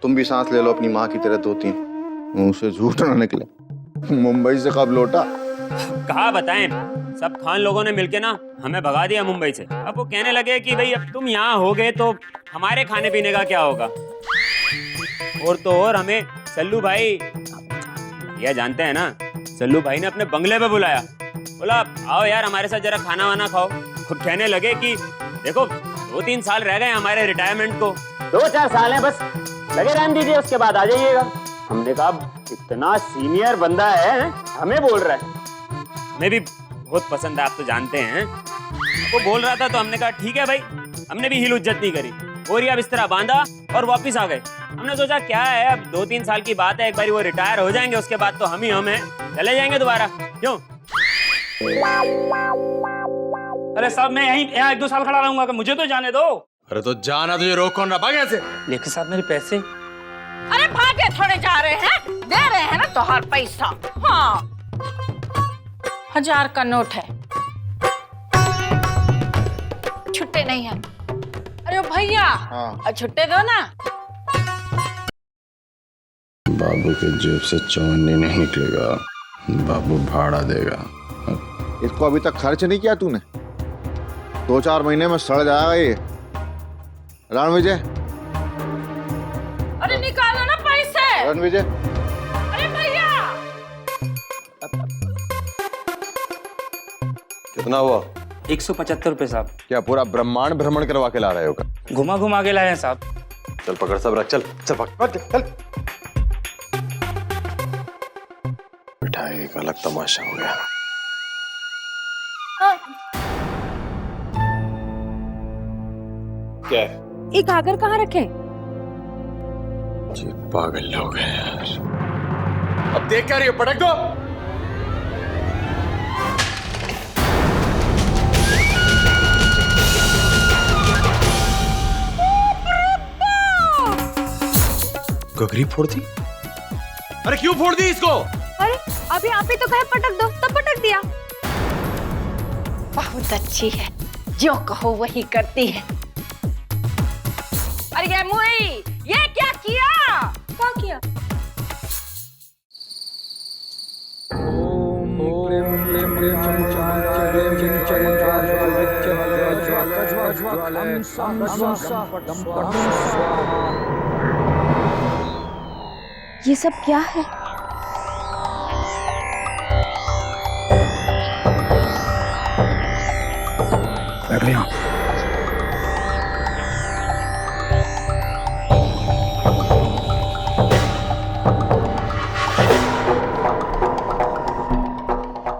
तुम भी सांस ले लो अपनी माँ की तरह 2-3, मुंह से झूठ ना निकले। मुंबई से कब लौटा? कहा बताएं, सब खान लोगों ने मिलके ना हमें भगा दिया मुंबई से। अब वो कहने लगे कि भाई अब तुम यहाँ हो गए तो हमारे खाने पीने का क्या होगा। और तो और हमें सल्लू भाई, भैया जानते हैं ना, सल्लू भाई ने अपने बंगले पे बुलाया, बोला आओ यार हमारे साथ जरा खाना वाना खाओ। वो कहने लगे कि देखो 2-3 साल रह गए हमारे रिटायरमेंट को, 2-4 साल हैं बस, लगे रहने दीजिए, उसके बाद आ जाइएगा। हमने कहा इतना सीनियर बंदा है हमें बोल रहा है, हमें भी बहुत पसंद है, आप तो जानते हैं। वो बोल रहा था तो हमने कहा ठीक है भाई, हमने भी हिल हुज्जत नहीं करी, बोरिया बिस्तरा बांधा और वापिस आ गए। हमने सोचा क्या है, अब 2-3 साल की बात है, एक बार वो रिटायर हो जाएंगे उसके बाद तो हम ही हम हैं, चले जाएंगे दोबारा, क्यों? अरे साहब मैं यहाँ 1-2 साल खड़ा रहूंगा, मुझे तो जाने दो। अरे तो जाना, तुझे रोक कौन रहा, भाग यहाँ से। लेकिन साहब मेरे पैसे। अरे भागे थोड़े जा रहे हैं, दे रहे हैं ना तोहार पैसा। हाँ 1000 का नोट है, छुट्टे नहीं है। अरे भैया हाँ। छुट्टे दो ना। बाबू के जेब से चौनी नहीं निकलेगा, बाबू भाड़ा देगा। इसको अभी तक खर्च नहीं किया तूने? 2-4 महीने में सड़ जाएगा ये। रणविजय, अरे निकालो ना पैसे। रणविजय, अरे भैया कितना हुआ? 175 रुपए साहब। क्या पूरा ब्रह्मांड भ्रमण करवा के ला रहे हो? घुमा घुमा के लाए हैं साहब। चल पकड़, सब रख, चल चल पकड़, चल। बेटा एक अलग तमाशा हो गया। क्या है? ये कागर कहाँ रखे? जी पागल लोग हैं यार। अब देख क्या रही हो, पटक दो। गगरी फोड़ दी? अरे क्यों फोड़ दी इसको? अरे अभी आप ही तो कहे पटक दो, तब पटक दिया। बहुत अच्छी है, जो कहो वही करती है। अरे ये मुई, ये क्या किया? क्या किया? ये सब क्या है? बैठ गया।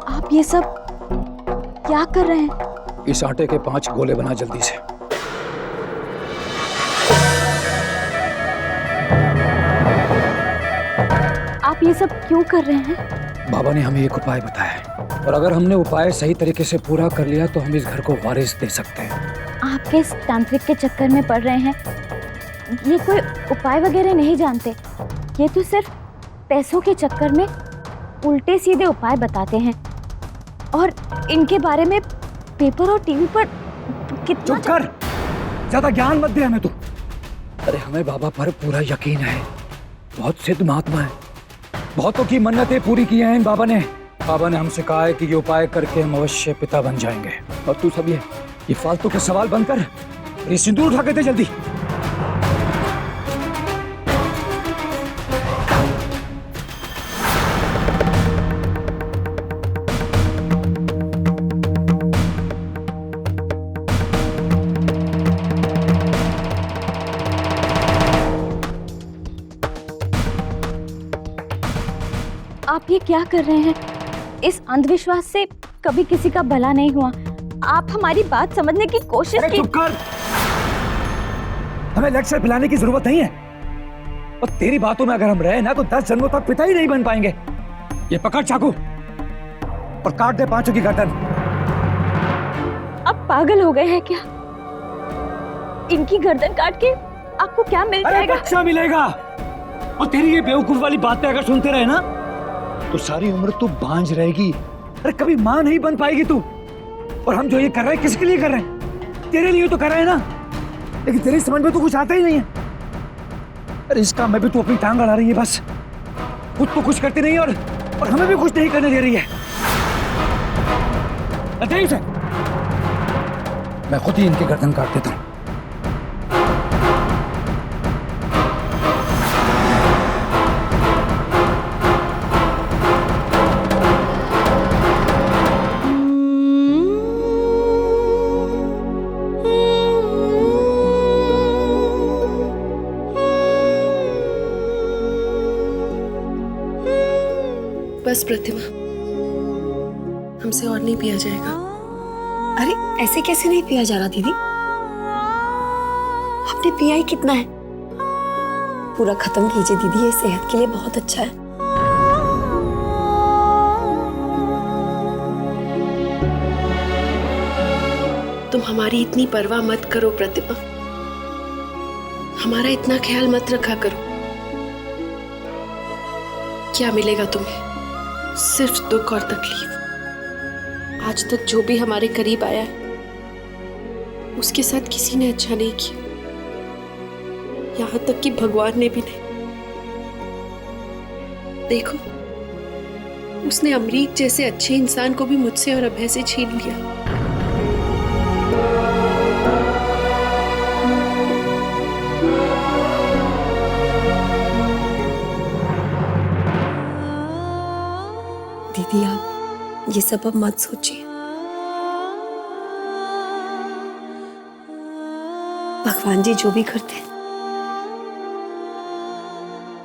आप ये सब क्या कर रहे हैं? इस आटे के 5 गोले बना जल्दी से। आप ये सब क्यों कर रहे हैं? बाबा ने हमें एक उपाय बताया है और अगर हमने उपाय सही तरीके से पूरा कर लिया तो हम इस घर को वारिस दे सकते हैं। आपके इस तांत्रिक के चक्कर में पड़ रहे हैं। ये कोई उपाय वगैरह नहीं जानते, ये तो सिर्फ पैसों के चक्कर में उल्टे सीधे उपाय बताते हैं और इनके बारे में पेपर और टीवी पर कितना। चुप कर, ज्यादा ज्ञान मत दे हमें तू। अरे हमें बाबा पर पूरा यकीन है, बहुत सिद्ध महात्मा है, बहुतों की मन्नतें पूरी की हैं इन बाबा ने। बाबा ने हमसे कहा है कि ये उपाय करके हम अवश्य पिता बन जाएंगे। और तू सब ये फालतू के सवाल बंद कर, ये सिंदूर उठा के दे जल्दी। आप ये क्या कर रहे हैं? इस अंधविश्वास से कभी किसी का भला नहीं हुआ। आप हमारी बात समझने की कोशिश की। चुप कर, हमें लेक्चर पिलाने की जरूरत नहीं है। और तेरी बातों में अगर हम रहे ना तो 10 जन्मों तक पिता ही नहीं बन पाएंगे। ये पकड़ चाकू और काट दे 5 की गर्दन। आप पागल हो गए हैं क्या? इनकी गर्दन काट के आपको क्या मिल जाएगा? बच्चा मिलेगा। और तेरी ये बेवकूफ वाली बातें अगर सुनते रहे ना तो सारी उम्र तू बांझ रहेगी। अरे कभी मां नहीं बन पाएगी तू। और हम जो ये कर रहे हैं किसके लिए कर रहे हैं? तेरे लिए तो कर रहे हैं ना, लेकिन तेरी समझ में तो कुछ आता ही नहीं है। अरे इस काम में भी तू अपनी टांग अड़ा रही है बस। खुद तो कुछ करती नहीं और हमें भी कुछ नहीं करने दे रही है। अजय से मैं खुद ही इनकी गर्दन काट देता हूं। बस प्रतिमा, हमसे और नहीं पिया जाएगा। अरे ऐसे कैसे नहीं पिया जा रहा दीदी? आपने पिया ही कितना है? पूरा खत्म कीजिए दीदी, ये सेहत के लिए बहुत अच्छा है। तुम हमारी इतनी परवाह मत करो प्रतिमा, हमारा इतना ख्याल मत रखा करो। क्या मिलेगा तुम्हें? सिर्फ दुख और तकलीफ। आज तक जो भी हमारे करीब आया है उसके साथ किसी ने अच्छा नहीं किया, यहां तक कि भगवान ने भी नहीं। देखो, उसने अमरीक जैसे अच्छे इंसान को भी मुझसे और अभय से छीन लिया। दीदी आप ये सब अब मत सोचिए। भगवान जी जो भी करते हैं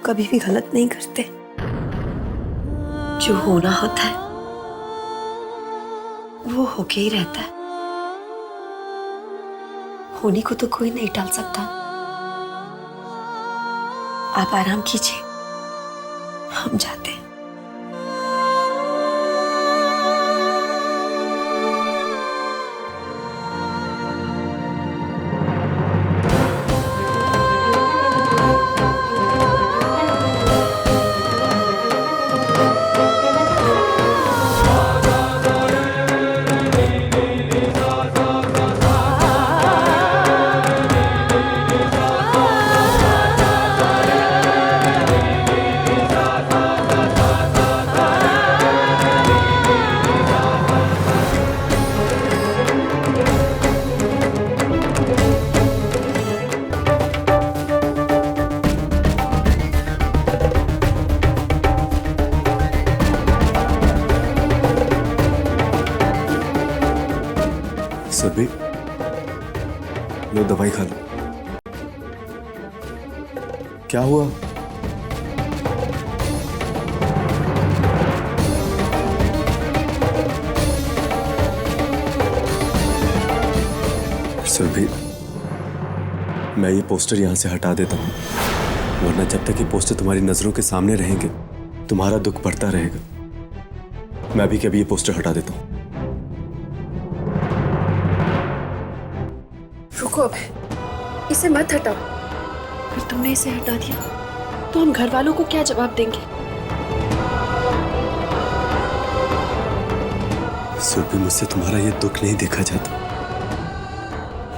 कभी भी गलत नहीं करते। जो होना होता है वो होके ही रहता है। होने को तो कोई नहीं टाल सकता। आप आराम कीजिए, हम जाते हैं। सभी लो दवाई खा लो। क्या हुआ? सुरभि, मैं ये पोस्टर यहां से हटा देता हूं, वरना जब तक ये पोस्टर तुम्हारी नजरों के सामने रहेंगे तुम्हारा दुख बढ़ता रहेगा। मैं भी कभी ये पोस्टर हटा देता हूं। रुको अभय, इसे मत हटाओ। अगर तुमने इसे हटा दिया तो हम घर वालों को क्या जवाब देंगे? सुरभि, मुझसे तुम्हारा ये दुख नहीं देखा जाता,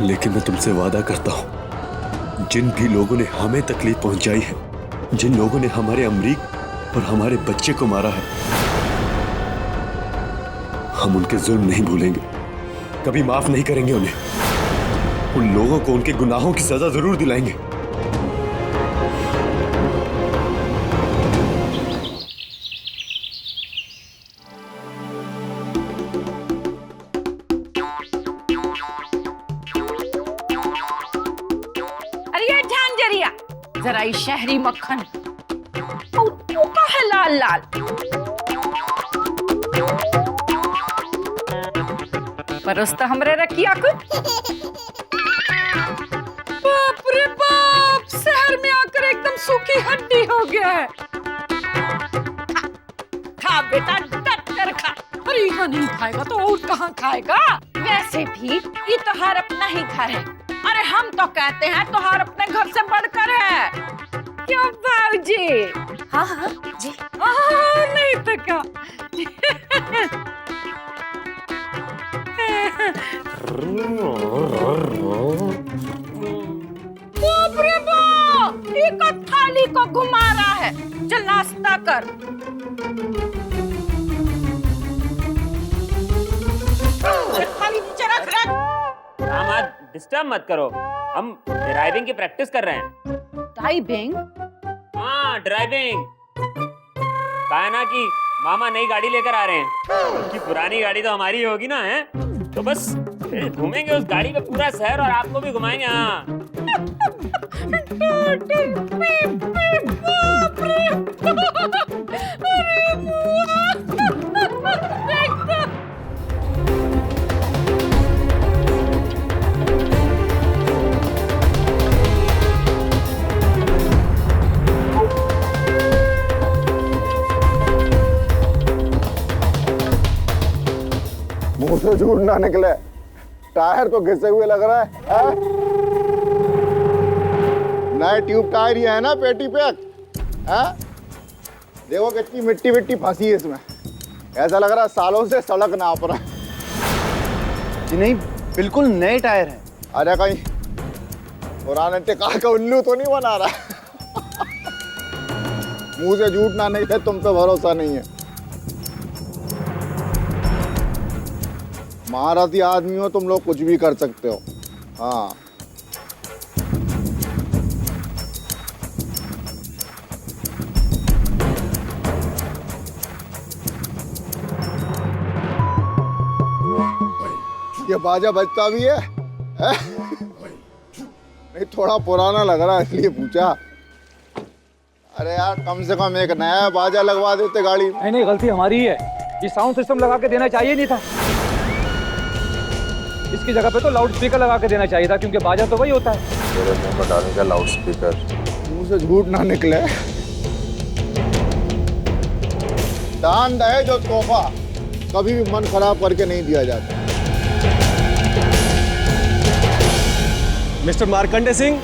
लेकिन मैं तुमसे वादा करता हूं, जिन भी लोगों ने हमें तकलीफ पहुंचाई है, जिन लोगों ने हमारे अमरीक और हमारे बच्चे को मारा है, हम उनके जुल्म नहीं भूलेंगे, कभी माफ नहीं करेंगे उन्हें। उन लोगों को उनके गुनाहों की सजा जरूर दिलाएंगे। अरे ये झांझरिया, जरा ये शहरी मक्खन तू का है लाल लाल। परोस तो हमरे रखिया कुछ। बाप रे बाप, शहर में आकर एकदम सूखी हड्डी हो गया है। खा बेटा, डट कर खा। अरे ये नहीं खाएगा तो और कहाँ खाएगा? वैसे भी ये तोहार अपना ही घर है। अरे हम तो कहते हैं तोहार अपने घर से बढ़कर है। क्यों भाऊजी? हाँ हाँ जी। नहीं तो क्या। बाप रे बाप, ये कत्था गाड़ी को घुमा रहा है। चल नाश्ता कर। थाली नीचे रख रख। दामाद डिस्टर्ब मत करो, हम ड्राइविंग की प्रैक्टिस कर रहे हैं। ड्राइविंग? हाँ ड्राइविंग। कहा है ना कि मामा नई गाड़ी लेकर आ रहे हैं, उनकी पुरानी गाड़ी तो हमारी होगी ना, है तो बस घूमेंगे उस गाड़ी पे पूरा शहर और आपको भी घुमाएंगे। हाँ मुंह से झूठ ना निकले, टायर तो घिसे हुए लग रहा है। नए ट्यूब टायर ही है ना पेटी पे। देखो कितनी मिट्टी मिट्टी फंसी है इसमें, ऐसा लग रहा है सालों से सड़क नाप रहा है। जी नहीं, बिल्कुल नए टायर हैं। अरे कहीं पुराने टिका का उल्लू तो नहीं बना रहा। मुंह से झूठ ना निकले, तुम पे भरोसा नहीं है। महारथी आदमी हो तुम लोग, कुछ भी कर सकते हो। हाँ ये बाजा बजता भी है? नहीं थोड़ा पुराना लग रहा है इसलिए पूछा। अरे यार कम से कम एक नया बाजा लगवा देते गाड़ी में। नहीं, गलती हमारी है। ये साउंड सिस्टम लगा के देना चाहिए नहीं था। इसकी जगह पे तो लाउड स्पीकर लगा के देना चाहिए था, क्योंकि बाजा तो वही होता है। तेरे मुंह में डालेगा लाउड स्पीकर। मुंह से झूठ ना निकले। दान दहेज और तोहफा कभी भी मन खराब करके नहीं दिया जाता। मिस्टर मार्कंडे सिंह,